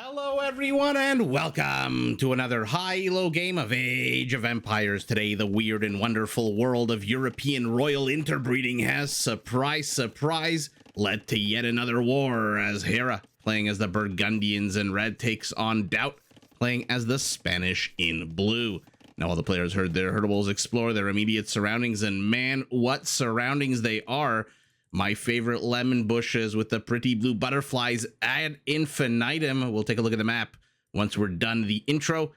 Hello everyone and welcome to another high-low game of Age of Empires. Today, the weird and wonderful world of European royal interbreeding has, surprise, led to yet another war as Hera, playing as the Burgundians in red, takes on GL.DauT, playing as the Spanish in blue. Now all the players heard their herdables explore their immediate surroundings, and man, what surroundings they are. My favorite lemon bushes with the pretty blue butterflies ad infinitum. We'll take a look at the map once we're done the intro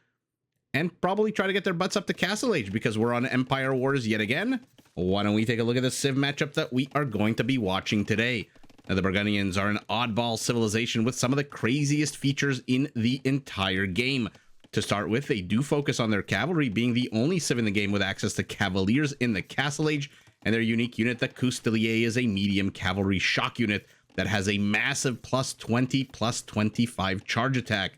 and probably try to get their butts up to Castle Age because we're on Empire Wars yet again. Why don't we take a look at the Civ matchup that we are going to be watching today? Now, the Burgundians are an oddball civilization with some of the craziest features in the entire game. To start with, they do focus on their cavalry, being the only civ in the game with access to cavaliers in the Castle Age. And their unique unit, the Custelier, is a medium cavalry shock unit that has a massive +20, +25 charge attack.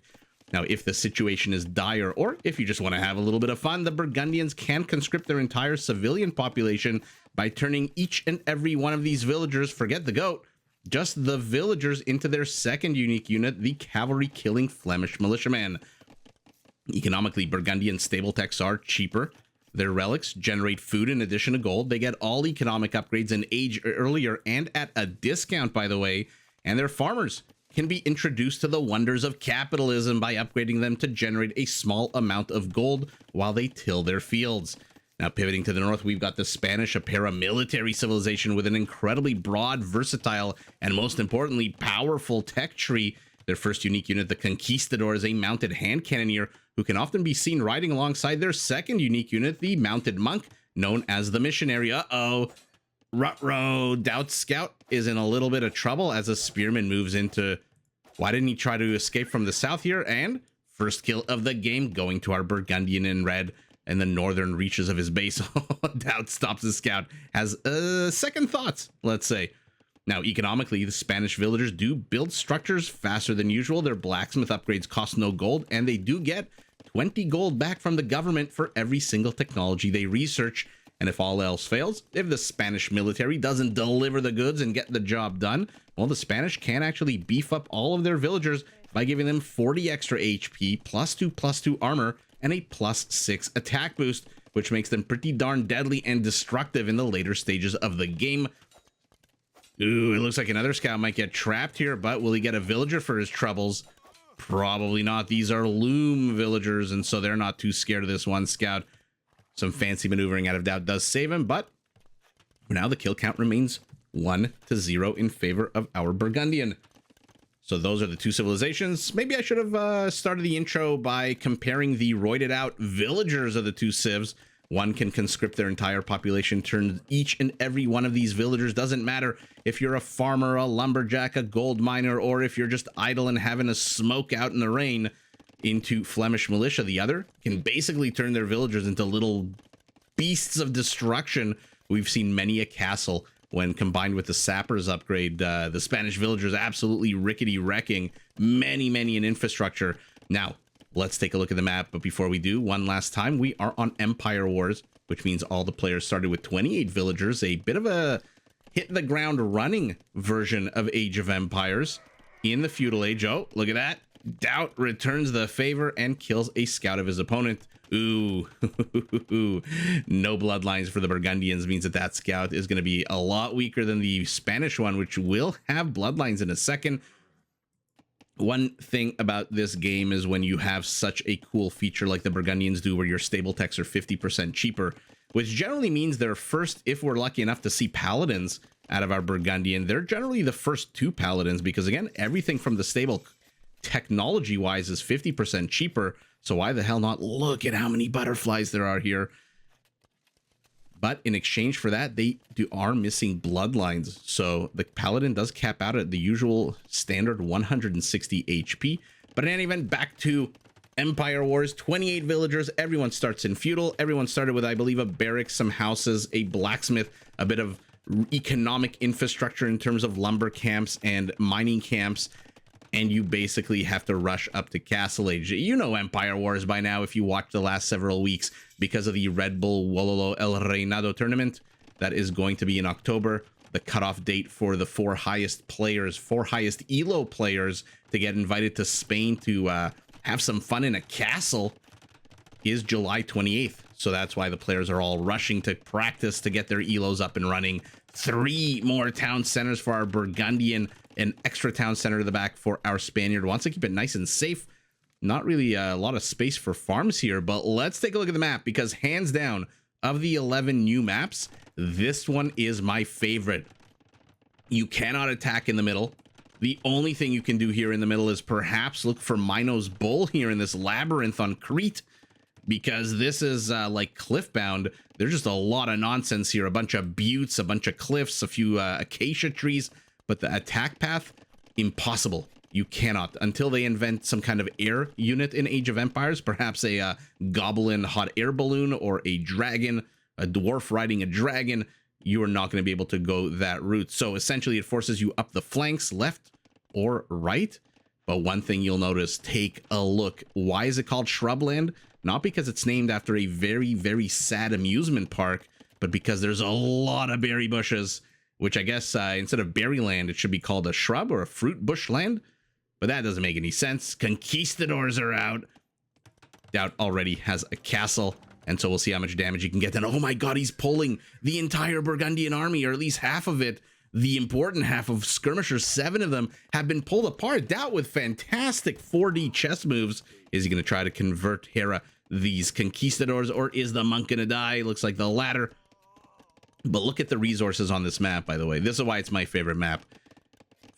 Now, if the situation is dire, or if you just want to have a little bit of fun, the Burgundians can conscript their entire civilian population by turning each and every one of these villagers, forget the goat, just the villagers, into their second unique unit, the cavalry killing Flemish militiaman. Economically, Burgundian stable techs are cheaper. Their relics generate food in addition to gold. They get all economic upgrades in age earlier and at a discount, by the way. And their farmers can be introduced to the wonders of capitalism by upgrading them to generate a small amount of gold while they till their fields. Now, pivoting to the north, we've got the Spanish, a paramilitary civilization with an incredibly broad, versatile, and most importantly, powerful tech tree. Their first unique unit, the Conquistador, is a mounted hand cannoneer who can often be seen riding alongside their second unique unit, the mounted monk, known as the missionary. Ruh-roh, GL.DauT's scout is in a little bit of trouble as a spearman moves into... Why didn't he try to escape from the south here? And first kill of the game going to our Burgundian in red and the northern reaches of his base. GL.DauT stops the scout, has second thoughts, let's say. Now, economically, the Spanish villagers do build structures faster than usual. Their blacksmith upgrades cost no gold, and they do get 20 gold back from the government for every single technology they research. And if all else fails, if the Spanish military doesn't deliver the goods and get the job done, well, the Spanish can actually beef up all of their villagers by giving them 40 extra HP, +2/+2 armor, and a +6 attack boost, which makes them pretty darn deadly and destructive in the later stages of the game. Ooh, it looks like another scout might get trapped here, but will he get a villager for his troubles? Probably not. These are loom villagers, and so they're not too scared of this one scout. Some fancy maneuvering out of GL.DauT does save him, but for now the kill count remains 1-0 in favor of our Burgundian. So those are the two civilizations. Maybe I should have started the intro by comparing the roided out villagers of the two civs. One can conscript their entire population, turn each and every one of these villagers, doesn't matter if you're a farmer, a lumberjack, a gold miner, or if you're just idle and having a smoke out in the rain, into Flemish militia. The other can basically turn their villagers into little beasts of destruction. We've seen many a castle when combined with the sappers upgrade. The Spanish villagers absolutely rickety wrecking many an infrastructure. Now, let's take a look at the map, but before we do, one last time, we are on Empire Wars, which means all the players started with 28 villagers, a bit of a hit-the-ground-running version of Age of Empires in the Feudal Age. Oh, look at that. GL.DauT returns the favor and kills a scout of his opponent. Ooh, no bloodlines for the Burgundians means that scout is going to be a lot weaker than the Spanish one, which will have bloodlines in a second. One thing about this game is when you have such a cool feature like the Burgundians do, where your stable techs are 50% cheaper, which generally means they're first, if we're lucky enough to see paladins out of our Burgundian, they're generally the first two paladins, because again, everything from the stable technology wise is 50% cheaper. So why the hell not? Look at how many butterflies there are here. But in exchange for that, they are missing bloodlines. So the paladin does cap out at the usual standard 160 HP. But in any event, back to Empire Wars. 28 villagers. Everyone starts in feudal. Everyone started with, I believe, a barracks, some houses, a blacksmith, a bit of economic infrastructure in terms of lumber camps and mining camps. And you basically have to rush up to Castle Age. You know Empire Wars by now if you watched the last several weeks because of the Red Bull Wololo El Reinado tournament that is going to be in October. the cutoff date for the four highest Elo players to get invited to Spain to have some fun in a castle is July 28th. So that's why the players are all rushing to practice to get their Elos up and running. 3 more town centers for our Burgundian, an extra town center to the back for our Spaniard. Wants to keep it nice and safe. Not really a lot of space for farms here, but let's take a look at the map, because hands down, of the 11 new maps, this one is my favorite. You cannot attack in the middle. The only thing you can do here in the middle is perhaps look for Minos Bull here in this labyrinth on Crete, because this is like cliff-bound. There's just a lot of nonsense here. A bunch of buttes, a bunch of cliffs, a few acacia trees, but the attack path, impossible. You cannot, until they invent some kind of air unit in Age of Empires, perhaps a goblin hot air balloon or a dragon, a dwarf riding a dragon. You are not going to be able to go that route. So essentially it forces you up the flanks, left or right. But one thing you'll notice, take a look. Why is it called Shrubland? Not because it's named after a very, very sad amusement park, but because there's a lot of berry bushes, which I guess instead of berryland, it should be called a shrub or a fruit bush land. But that doesn't make any sense. Conquistadors are out. DauT already has a castle, and so we'll see how much damage he can get. And oh my god, he's pulling the entire Burgundian army, or at least half of it. The important half of skirmishers, 7 of them, have been pulled apart. DauT with fantastic 4D chess moves. Is he going to try to convert Hera these conquistadors, or is the monk going to die? Looks like the latter. But look at the resources on this map, by the way. This is why it's my favorite map.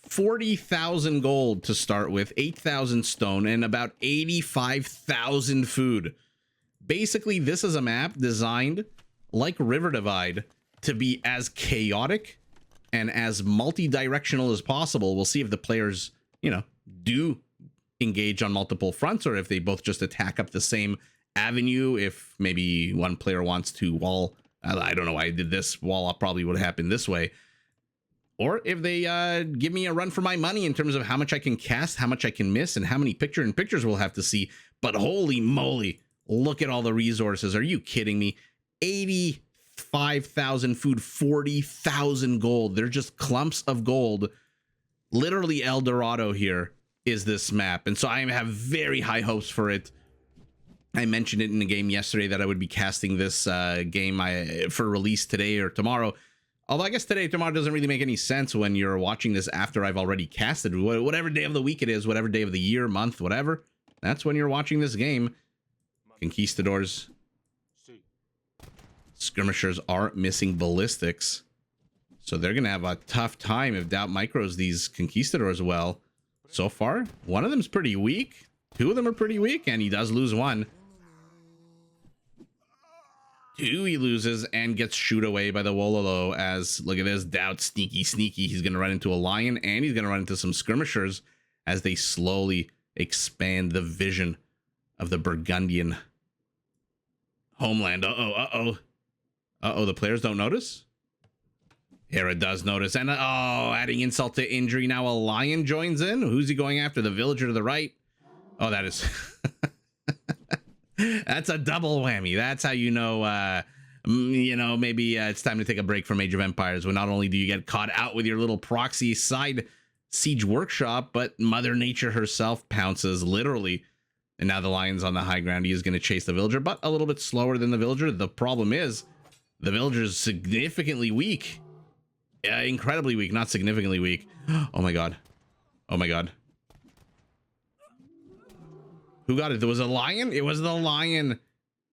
40,000 gold to start with, 8,000 stone, and about 85,000 food. Basically, this is a map designed, like River Divide, to be as chaotic and as multi-directional as possible. We'll see if the players, you know, do engage on multiple fronts, or if they both just attack up the same avenue. If maybe one player wants to wall, I don't know why I did this, wall up probably would happen this way. Or if they give me a run for my money in terms of how much I can cast, how much I can miss, and how many pictures we'll have to see. But holy moly, look at all the resources. Are you kidding me? 85,000 food, 40,000 gold. They're just clumps of gold. Literally El Dorado here is this map. And so I have very high hopes for it. I mentioned it in the game yesterday that I would be casting this game for release today or tomorrow. Although I guess today, tomorrow doesn't really make any sense when you're watching this after I've already casted. Whatever day of the week it is, whatever day of the year, month, whatever. That's when you're watching this game. Conquistadors. Skirmishers are missing ballistics. So they're going to have a tough time if DauT micros these conquistadors well. So far, one of them's pretty weak. 2 of them are pretty weak, and he does lose 1. 2 he loses and gets shooed away by the Wololo. As look at this, DauT sneaky. He's going to run into a lion, and he's going to run into some skirmishers as they slowly expand the vision of the Burgundian homeland. Uh-oh. The players don't notice. Hera does notice, and adding insult to injury. Now a lion joins in. Who's he going after? The villager to the right. Oh, that is that's a double whammy. That's how you know, maybe it's time to take a break from Age of Empires, when not only do you get caught out with your little proxy side siege workshop, but Mother Nature herself pounces, literally. And now the lion's on the high ground. He is going to chase the villager, but a little bit slower than the villager. The problem is the villager is significantly weak. Yeah, incredibly weak, not significantly weak. Oh my god. Who got it? There was a lion? It was the lion.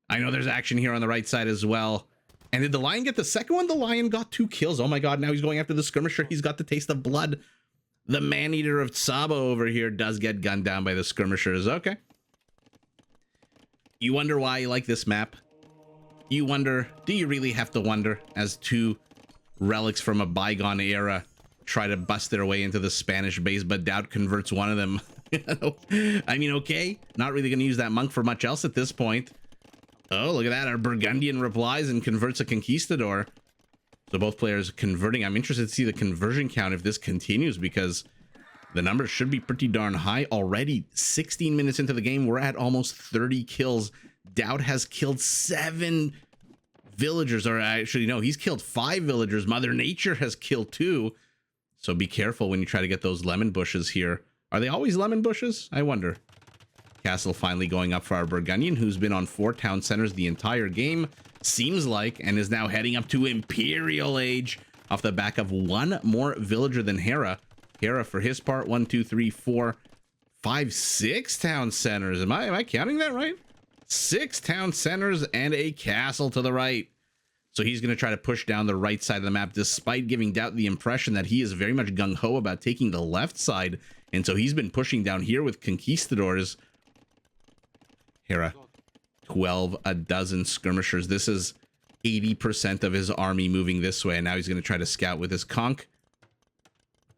I know there's action here on the right side as well. And did the lion get the second one? The lion got 2 kills. Oh my god, now he's going after the skirmisher. He's got the taste of blood. The man-eater of Tsabo over here does get gunned down by the skirmishers. Okay. You wonder why you like this map? You wonder, do you really have to wonder, as 2 relics from a bygone era try to bust their way into the Spanish base, but DauT converts one of them? I mean, okay, not really going to use that monk for much else at this point. Oh, look at that. Our Burgundian replies and converts a conquistador. So both players converting. I'm interested to see the conversion count if this continues, because the numbers should be pretty darn high already. 16 minutes into the game, we're at almost 30 kills. DauT has killed 7 villagers, or actually, no, he's killed 5 villagers. Mother Nature has killed 2. So be careful when you try to get those lemon bushes here. Are they always lemon bushes? I wonder. Castle finally going up for our Burgundian, who's been on 4 town centers the entire game, seems like, and is now heading up to Imperial Age off the back of 1 more villager than Hera. Hera, for his part, 1, 2, 3, 4, 5, 6 town centers. Am I counting that right? 6 town centers and a castle to the right. So he's going to try to push down the right side of the map, despite giving DauT the impression that he is very much gung-ho about taking the left side. And so he's been pushing down here with conquistadors. Hera, 12 a dozen skirmishers. This is 80% of his army moving this way. And now he's going to try to scout with his conch.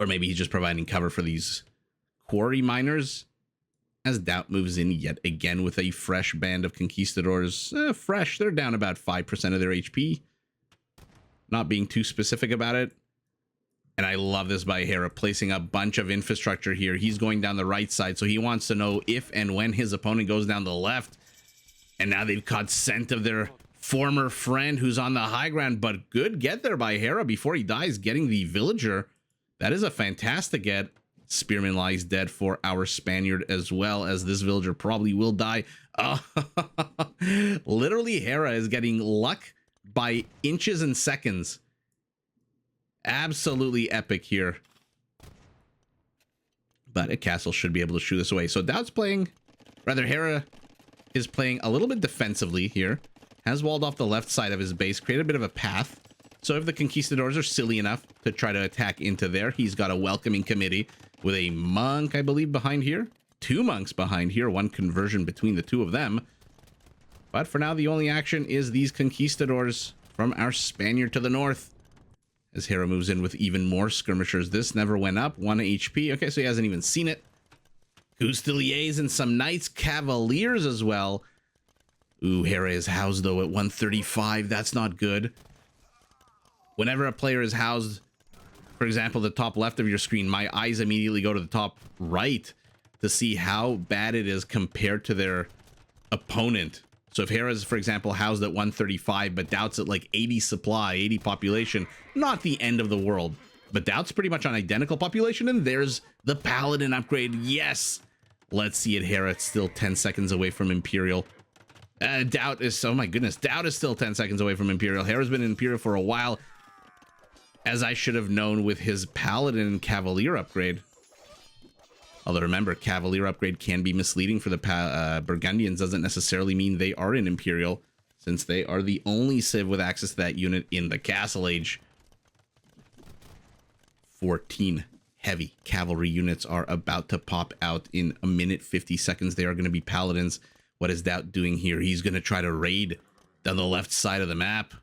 Or maybe he's just providing cover for these quarry miners. As DauT moves in yet again with a fresh band of conquistadors. Fresh, they're down about 5% of their HP. Not being too specific about it. And I love this by Hera, placing a bunch of infrastructure here. He's going down the right side, so he wants to know if and when his opponent goes down the left. And now they've caught scent of their former friend who's on the high ground. But good get there by Hera before he dies, getting the villager. That is a fantastic get. Spearman lies dead for our Spaniard, as well as this villager probably will die. Oh, literally, Hera is getting luck by inches and seconds. Absolutely epic here. But a castle should be able to shoo this away. So DauT's playing, rather Hera is playing a little bit defensively here. Has walled off the left side of his base, created a bit of a path. So if the conquistadors are silly enough to try to attack into there, he's got a welcoming committee with a monk, I believe, behind here. 2 monks behind here, 1 conversion between the 2 of them. But for now, the only action is these conquistadors from our Spaniard to the north. As Hera moves in with even more skirmishers. This never went up, 1 HP. Okay, so he hasn't even seen it. Fusiliers and some Knights Cavaliers as well. Ooh, Hera is housed, though, at 135. That's not good. Whenever a player is housed, for example, the top left of your screen, my eyes immediately go to the top right to see how bad it is compared to their opponent. So if Hera's, for example, housed at 135, but DauT's at like 80 supply, 80 population, not the end of the world. But DauT's pretty much on identical population, and there's the Paladin upgrade. Yes! Let's see it. Hera, it's still 10 seconds away from Imperial. DauT is, oh my goodness, DauT is still 10 seconds away from Imperial. Hera's been in Imperial for a while, as I should have known with his Paladin Cavalier upgrade. Although remember, Cavalier upgrade can be misleading for the Burgundians. Doesn't necessarily mean they are in Imperial, since they are the only civ with access to that unit in the Castle Age. 14 heavy cavalry units are about to pop out in a minute 50 seconds. They are going to be Paladins. What is DauT doing here? He's going to try to raid down the left side of the map.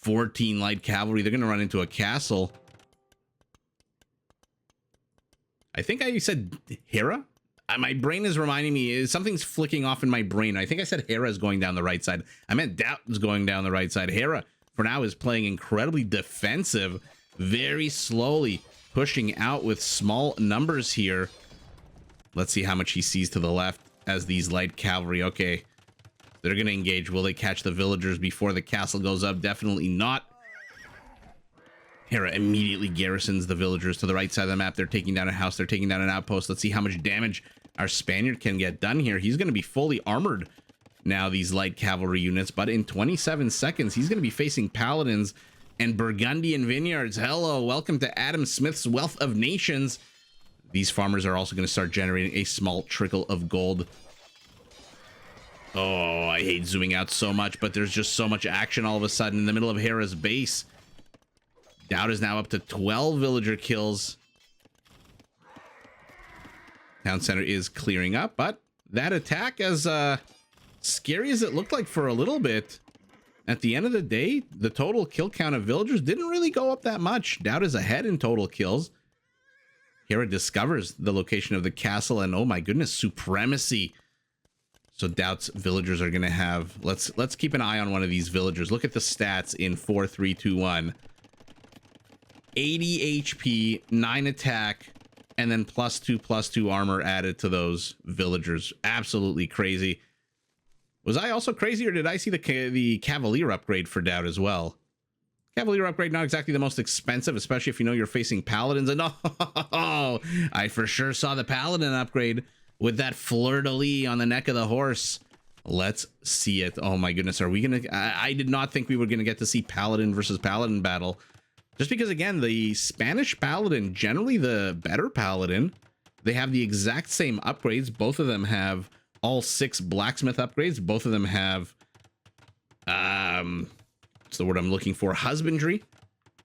14 light cavalry. They're going to run into a castle. I think I said Hera. My brain is reminding me, something's flicking off in my brain. I think I said Hera is going down the right side. I meant DauT is going down the right side. Hera, for now, is playing incredibly defensive, very slowly pushing out with small numbers here. Let's see how much he sees to the left as these light cavalry. Okay, they're going to engage. Will they catch the villagers before the castle goes up? Definitely not. Hera immediately garrisons the villagers to the right side of the map. They're taking down a house. They're taking down an outpost. Let's see how much damage our Spaniard can get done here. He's going to be fully armored now, these light cavalry units. But in 27 seconds, he's going to be facing Paladins and Burgundian vineyards. Hello, welcome to Adam Smith's Wealth of Nations. These farmers are also going to start generating a small trickle of gold. Oh, I hate zooming out so much, but there's just so much action all of a sudden in the middle of Hera's base. DauT is now up to 12 villager kills. Town center is clearing up, but that attack, as scary as it looked like for a little bit, at the end of the day, the total kill count of villagers didn't really go up that much. DauT is ahead in total kills. Hera discovers the location of the castle, and oh my goodness, supremacy. So DauT's villagers are going to have... Let's keep an eye on one of these villagers. Look at the stats in 4, 3, 2, 1. 80 HP, 9 attack, and then +2/+2 armor added to those villagers. Absolutely crazy. Was I also crazy, or did I see the Cavalier upgrade for DauT as well? Cavalier upgrade, not exactly the most expensive, especially if you know you're facing Paladins. And oh, I for sure saw the Paladin upgrade with that fleur-de-lis on the neck of the horse. Let's see it. Oh my goodness, are we gonna... I did not think we were gonna get to see Paladin versus Paladin battle. Just because, again, the Spanish Paladin, generally the better Paladin, they have the exact same upgrades. Both of them have all 6 blacksmith upgrades. Both of them have... what's the word I'm looking for? Husbandry.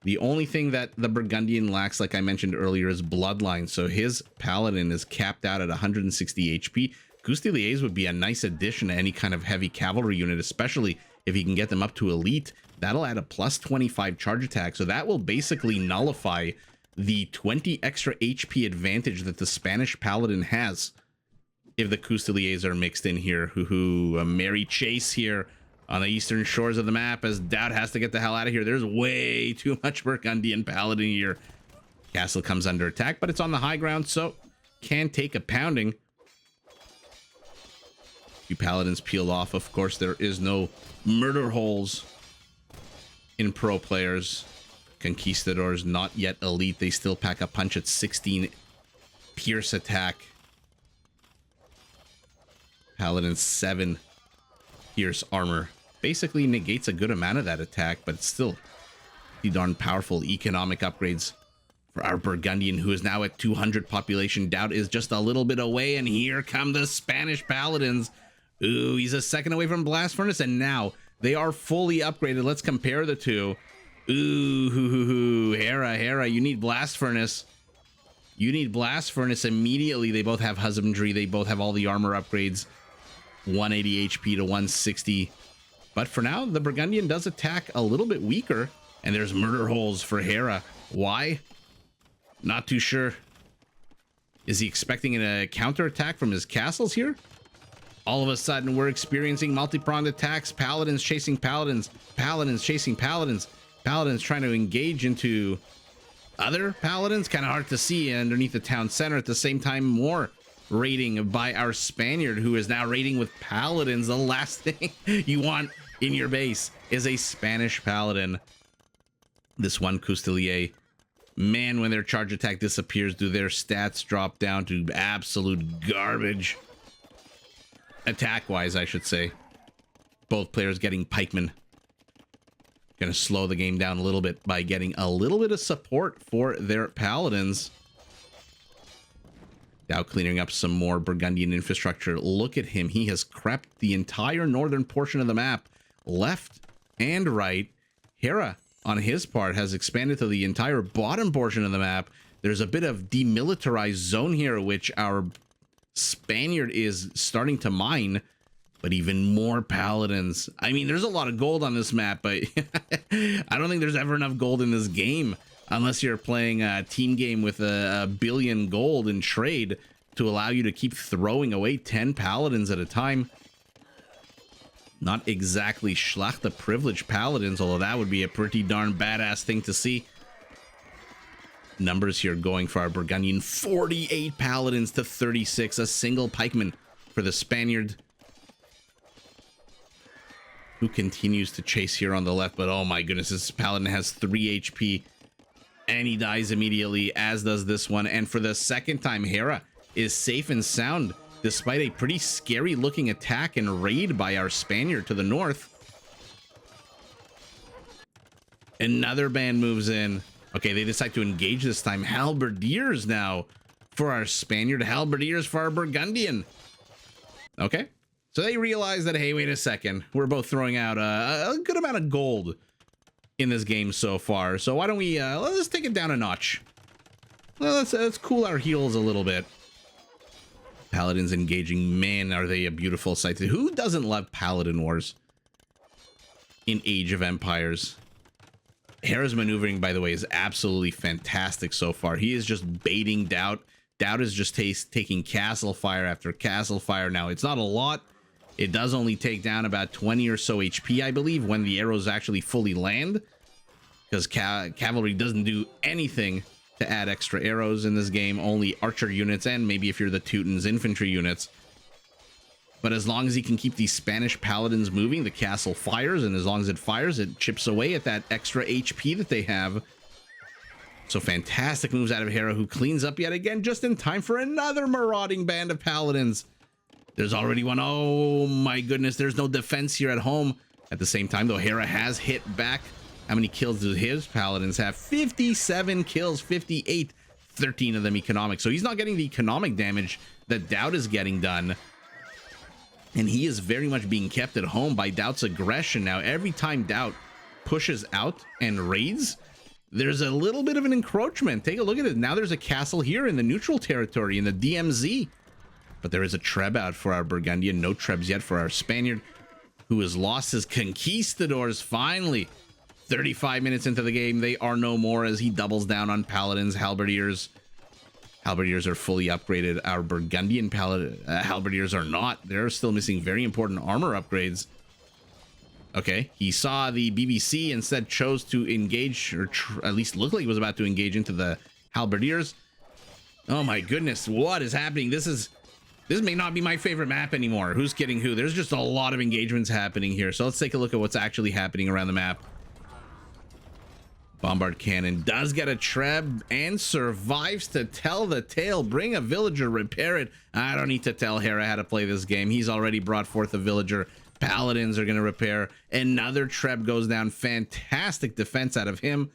The only thing that the Burgundian lacks, like I mentioned earlier, is bloodline. So his paladin is capped out at 160 HP. Custiliers would be a nice addition to any kind of heavy cavalry unit, especially if he can get them up to elite. That'll add a plus 25 charge attack. So that will basically nullify the 20 extra HP advantage that the Spanish paladin has if the Custiliers are mixed in here. A merry chase here on the eastern shores of the map as DauT has to get the hell out of here. There's way too much Burgundian paladin here. Castle comes under attack, but it's on the high ground, so can take a pounding. Few paladins peeled off. Of course, there is no murder holes in pro players. Conquistadors not yet elite. They still pack a punch at 16 pierce attack. Paladin 7 pierce armor. Basically negates a good amount of that attack, but it's still pretty darn powerful economic upgrades for our Burgundian, who is now at 200 population. DauT is just a little bit away, and here come the Spanish paladins. Ooh, he's a second away from Blast Furnace, and now they are fully upgraded. Let's compare the two. Ooh, Hera, you need Blast Furnace. You need Blast Furnace immediately. They both have Husbandry. They both have all the armor upgrades. 180 HP to 160. But for now, the Burgundian does attack a little bit weaker, and there's murder holes for Hera. Why? Not too sure. Is he expecting a counterattack from his castles here? All of a sudden, we're experiencing multi-pronged attacks. Paladins chasing paladins. Paladins chasing paladins. Paladins trying to engage into other paladins. Kind of hard to see underneath the town center. At the same time, more raiding by our Spaniard, who is now raiding with paladins. The last thing you want in your base is a Spanish paladin. This one Custilier, man, when their charge attack disappears, do their stats drop down to absolute garbage? Attack wise, I should say. Both players getting pikemen. Gonna slow the game down a little bit by getting a little bit of support for their paladins. Now cleaning up some more Burgundian infrastructure. Look at him. He has crept the entire northern portion of the map, left and right. Hera, on his part, has expanded to the entire bottom portion of the map. There's a bit of demilitarized zone here, which our Spaniard is starting to mine, but even more paladins. I mean, there's a lot of gold on this map, but I don't think there's ever enough gold in this game unless you're playing a team game with a billion gold in trade to allow you to keep throwing away 10 paladins at a time. Not exactly Schlachter privileged paladins, although that would be a pretty darn badass thing to see. Numbers here going for our Burgundian: 48 paladins to 36, a single pikeman for the Spaniard, who continues to chase here on the left. But oh my goodness, this paladin has 3 HP and he dies immediately, as does this one. And for the second time, Hera is safe and sound despite a pretty scary looking attack and raid by our Spaniard to the north. Another band moves in. Okay, they decide to engage this time. Halberdiers now for our Spaniard, halberdiers for our Burgundian. Okay, so they realize that, hey, wait a second, we're both throwing out a good amount of gold in this game so far. So why don't we let's take it down a notch. Let's cool our heels a little bit. Paladins engaging. Man, are they a beautiful sight. Who doesn't love Paladin Wars in Age of Empires? Hera's maneuvering, by the way, is absolutely fantastic so far. He is just baiting DauT. DauT is just taking castle fire after castle fire. Now, it's not a lot. It does only take down about 20 or so HP, I believe, when the arrows actually fully land, because cavalry doesn't do anything to add extra arrows in this game. Only archer units, and maybe if you're the Teutons, infantry units. But as long as he can keep these Spanish paladins moving, the castle fires, and as long as it fires, it chips away at that extra HP that they have. So fantastic moves out of Hera, who cleans up yet again just in time for another marauding band of paladins. There's already one. Oh my goodness, there's no defense here at home. At the same time, though, Hera has hit back. How many kills do his paladins have? 57 kills, 58, 13 of them economic. So he's not getting the economic damage that DauT is getting done. And he is very much being kept at home by DauT's aggression. Now, every time DauT pushes out and raids, there's a little bit of an encroachment. Take a look at it. Now there's a castle here in the neutral territory, in the DMZ. But there is a Treb out for our Burgundian. No Trebs yet for our Spaniard, who has lost his conquistadors finally. 35 minutes into the game, they are no more as he doubles down on paladins, halberdiers. Halberdiers are fully upgraded. Our Burgundian halberdiers are not. They're still missing very important armor upgrades. Okay, he saw the BBC, instead chose to engage, or at least look like he was about to engage into the halberdiers. Oh my goodness, what is happening? This may not be my favorite map anymore. Who's getting who? There's just a lot of engagements happening here. So let's take a look at what's actually happening around the map. Bombard Cannon does get a Treb and survives to tell the tale. Bring a villager, repair it. I don't need to tell Hera how to play this game. He's already brought forth a villager. Paladins are going to repair. Another Treb goes down. Fantastic defense out of him.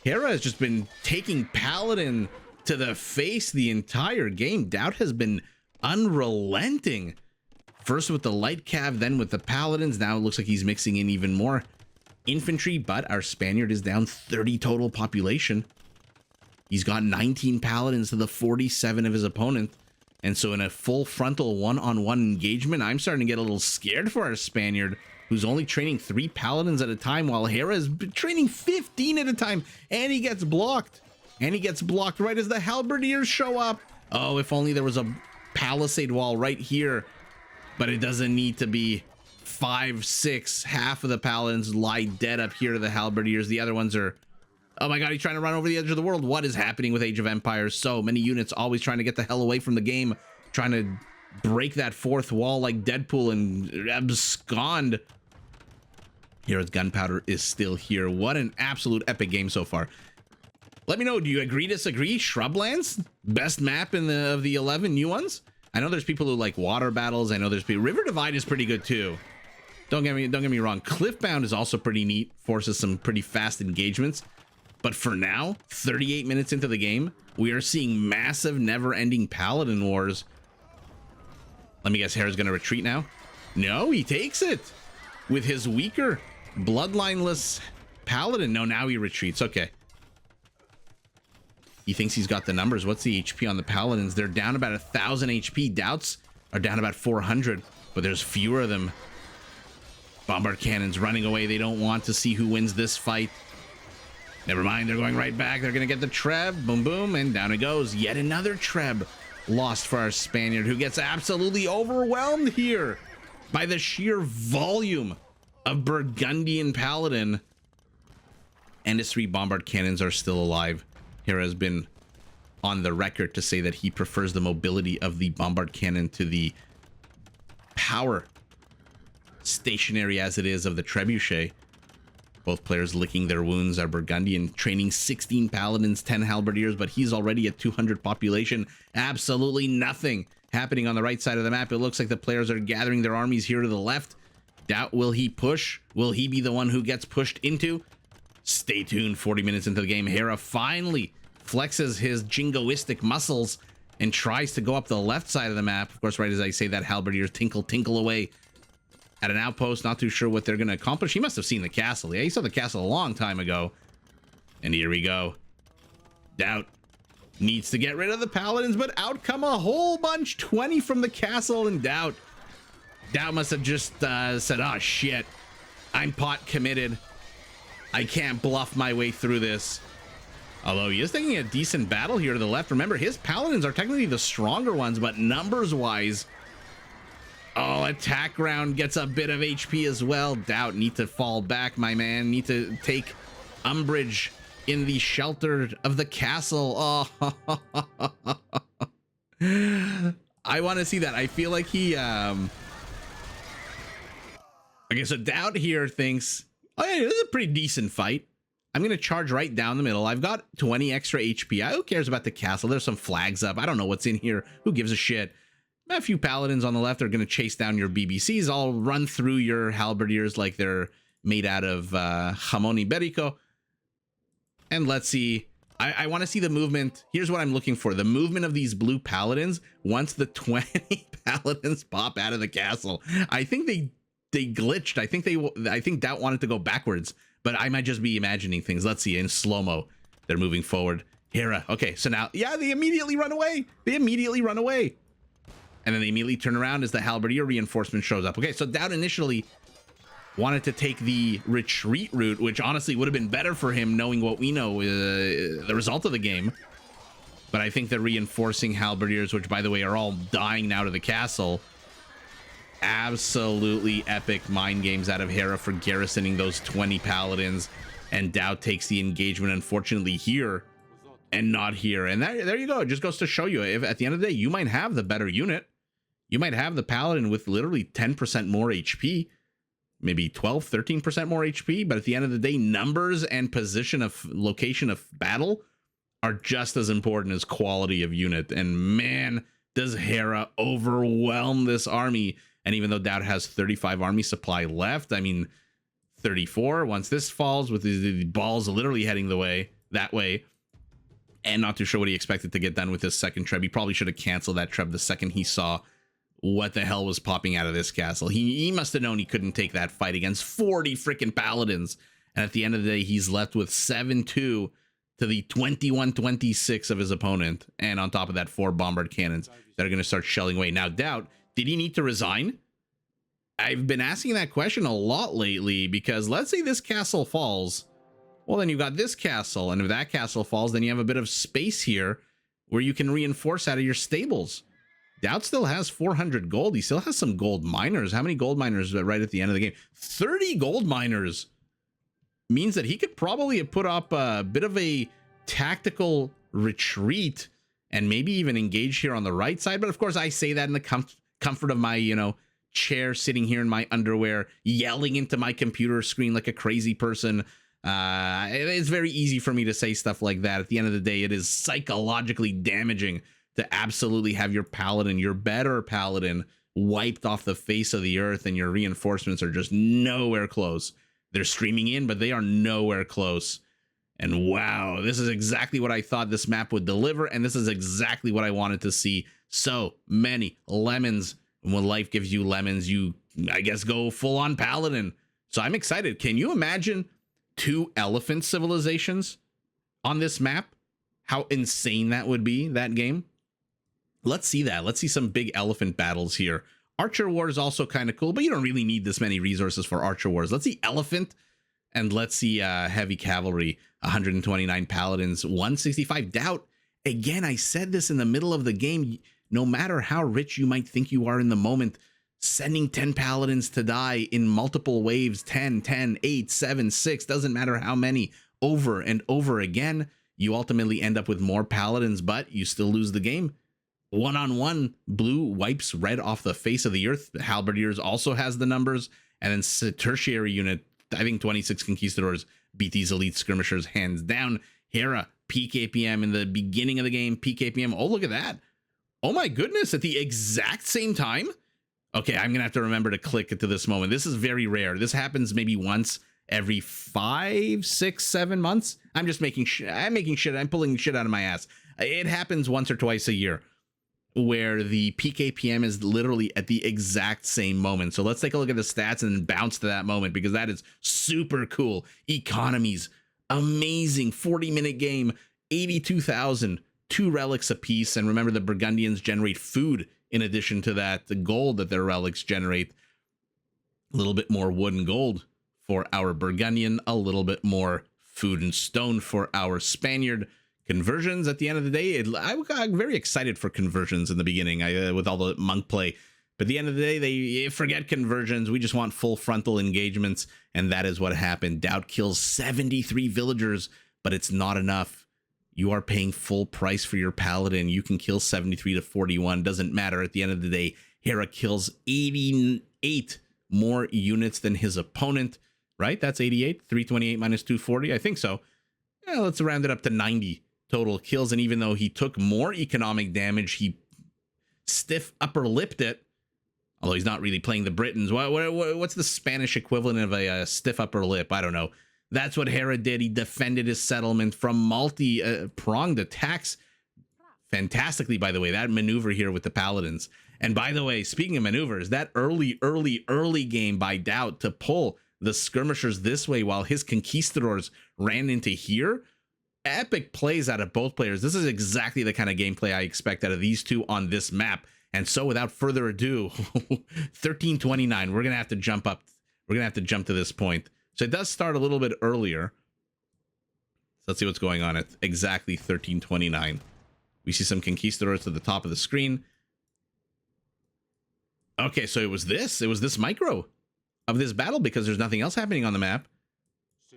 Hera has just been taking Paladin to the face the entire game. DauT has been unrelenting. First with the light cav, then with the Paladins. Now it looks like he's mixing in even more infantry, but our Spaniard is down 30 total population. He's got 19 paladins to the 47 of his opponent. And so in a full frontal one-on-one engagement, I'm starting to get a little scared for our Spaniard, who's only training 3 paladins at a time, while Hera is training 15 at a time. And he gets blocked. And he gets blocked right as the halberdiers show up. Oh, if only there was a palisade wall right here. But it doesn't need to be. 5, 6, half of the paladins lie dead up here to the halberdiers. The other ones are, oh my god, he's trying to run over the edge of the world. What is happening with Age of Empires? So many units always trying to get the hell away from the game, trying to break that fourth wall like Deadpool and abscond. Hera's gunpowder is still here. What an absolute epic game so far. Let me know, do you agree, disagree? Shrublands, best map in of the 11 new ones. I know there's people who like water battles. I know there's people. River Divide is pretty good too. Don't get me wrong. Cliffbound is also pretty neat. Forces some pretty fast engagements. But for now, 38 minutes into the game, we are seeing massive, never-ending paladin wars. Let me guess, Hera's going to retreat now? No, he takes it with his weaker, bloodlineless paladin. No, now he retreats. Okay. He thinks he's got the numbers. What's the HP on the paladins? They're down about 1,000 HP. DauTs are down about 400, but there's fewer of them. Bombard cannons running away. They don't want to see who wins this fight. Never mind, they're going right back. They're going to get the Treb. Boom, boom, and down it goes. Yet another Treb lost for our Spaniard, who gets absolutely overwhelmed here by the sheer volume of Burgundian Paladin. And his 3 bombard cannons are still alive. Hera has been on the record to say that he prefers the mobility of the bombard cannon to the power, stationary as it is, of the trebuchet. Both players licking their wounds. Our Burgundian training 16 paladins, 10 halberdiers, but he's already at 200 population. Absolutely nothing happening on the right side of the map. It looks like the players are gathering their armies here to the left. DauT, will he push? Will he be the one who gets pushed into? Stay tuned. 40 minutes into the game, Hera finally flexes his jingoistic muscles and tries to go up the left side of the map. Of course, right as I say that, halberdiers tinkle away at an outpost. Not too sure what they're going to accomplish. He must have seen the castle. Yeah, he saw the castle a long time ago. And here we go. DauT needs to get rid of the paladins, but out come a whole bunch. 20 from the castle, and DauT must have just said, oh shit, I'm pot committed. I can't bluff my way through this. Although he is taking a decent battle here to the left. Remember, his paladins are technically the stronger ones, but numbers wise, oh, attack round gets a bit of HP as well. DauT, need to fall back, my man. Need to take umbrage in the shelter of the castle. Oh, I want to see that. I feel like he okay, so DauT here thinks, oh yeah, this is a pretty decent fight. I'm gonna charge right down the middle. I've got 20 extra HP. Who cares about the castle? There's some flags up. I don't know what's in here. Who gives a shit? A few paladins on the left are gonna chase down your BBCs. I'll run through your halberdiers like they're made out of jamon iberico. And let's see. I want to see the movement. Here's what I'm looking for. The movement of these blue paladins once the 20 paladins pop out of the castle. I think they glitched. I think DauT wanted to go backwards, but I might just be imagining things. Let's see. In slow-mo, they're moving forward. Hera. Okay, so now, yeah, they immediately run away. And then they immediately turn around as the halberdier reinforcement shows up. Okay, so DauT initially wanted to take the retreat route, which honestly would have been better for him knowing what we know, the result of the game. But I think the reinforcing halberdiers, which by the way are all dying now to the castle, absolutely epic mind games out of Hera for garrisoning those 20 paladins, and DauT takes the engagement, unfortunately, here and not here. And there you go. It just goes to show you, if at the end of the day you might have the better unit, you might have the paladin with literally 10% more HP, maybe 12-13% more HP, but at the end of the day, numbers and position of location of battle are just as important as quality of unit. And man, does Hera overwhelm this army. And even though DauT has 35 army supply left, I mean 34 once this falls, with the balls literally heading that way, and not too sure what he expected to get done with his second treb. He probably should have canceled that treb the second he saw what the hell was popping out of this castle. He must have known he couldn't take that fight against 40 freaking paladins. And at the end of the day, he's left with 7-2 to the 21-26 of his opponent. And on top of that, 4 bombard cannons that are going to start shelling away. Now, DauT, did he need to resign? I've been asking that question a lot lately, because let's say this castle falls. Well, then you've got this castle. And if that castle falls, then you have a bit of space here where you can reinforce out of your stables. DauT still has 400 gold. He still has some gold miners. How many gold miners right at the end of the game? 30 gold miners means that he could probably have put up a bit of a tactical retreat and maybe even engage here on the right side. But of course, I say that in the comfort of my, chair, sitting here in my underwear, yelling into my computer screen like a crazy person. It's very easy for me to say stuff like that. At the end of the day, it is psychologically damaging to absolutely have your paladin, your better paladin, wiped off the face of the earth, and your reinforcements are just nowhere close. They're streaming in, but they are nowhere close. And wow, this is exactly what I thought this map would deliver, and this is exactly what I wanted to see. So many lemons. And when life gives you lemons, you, I guess, go full on paladin. So I'm excited. Can you imagine 2 elephant civilizations on this map? How insane that would be, that game. Let's see that. Let's see some big elephant battles here. Archer War is also kind of cool, but you don't really need this many resources for Archer Wars. Let's see elephant, and let's see heavy cavalry. 129 paladins, 165 DauT. Again, I said this in the middle of the game. No matter how rich you might think you are in the moment, sending 10 paladins to die in multiple waves, 10, 10, 8, 7, 6, doesn't matter how many, over and over again, you ultimately end up with more paladins, but you still lose the game. One-on-one, blue wipes red off the face of the earth. Halberdiers also has the numbers. And then tertiary unit, I think 26 Conquistadors beat these elite skirmishers hands down. Hera, peak APM in the beginning of the game, peak APM. Oh, look at that. Oh my goodness, at the exact same time? Okay, I'm going to have to remember to click to this moment. This is very rare. This happens maybe once every 5, 6, 7 months. I'm just making shit. I'm pulling shit out of my ass. It happens once or twice a year, where the peak APM is literally at the exact same moment. So let's take a look at the stats and then bounce to that moment, because that is super cool. Economies, amazing. 40-minute game, 82,000, 2 relics apiece. And remember, the Burgundians generate food in addition to that, the gold that their relics generate. A little bit more wood and gold for our Burgundian, a little bit more food and stone for our Spaniard. Conversions at the end of the day, I got very excited for conversions in the beginning with all the monk play. But at the end of the day, they forget conversions. We just want full frontal engagements. And that is what happened. DauT kills 73 villagers, but it's not enough. You are paying full price for your paladin. You can kill 73 to 41. Doesn't matter. At the end of the day, Hera kills 88 more units than his opponent, right? That's 88. 328 minus 240. I think so. Yeah, let's round it up to 90 total kills. And even though he took more economic damage, he stiff upper lipped it. Although he's not really playing the Britons. What's the Spanish equivalent of a stiff upper lip? I don't know. That's what Hera did. He defended his settlement from multi-pronged attacks fantastically, by the way. That maneuver here with the Paladins. And by the way, speaking of maneuvers, that early game by DauT to pull the skirmishers this way while his conquistadors ran into here. Epic plays out of both players. This is exactly the kind of gameplay I expect out of these two on this map. And so without further ado, 1329, we're going to have to jump up. We're going to have to jump to this point. So it does start a little bit earlier. So let's see what's going on at exactly 1329. We see some conquistadors at the top of the screen. Okay, so it was this micro of this battle because there's nothing else happening on the map.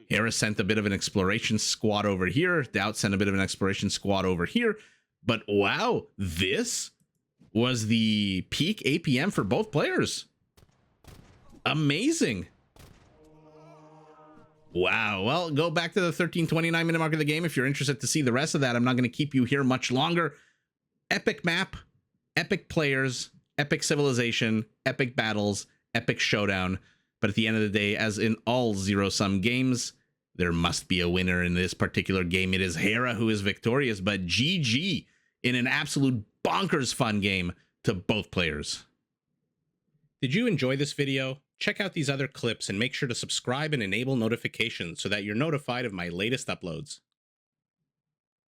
Hera sent a bit of an exploration squad over here. DauT sent a bit of an exploration squad over here. But wow, this was the peak APM for both players. Amazing. Wow. Well, go back to the 1329 minute mark of the game if you're interested to see the rest of that. I'm not going to keep you here much longer. Epic map, epic players, epic civilization, epic battles, epic showdown. But at the end of the day, as in all zero-sum games, there must be a winner in this particular game. It is Hera who is victorious, but GG in an absolute bonkers fun game to both players. Did you enjoy this video? Check out these other clips and make sure to subscribe and enable notifications so that you're notified of my latest uploads.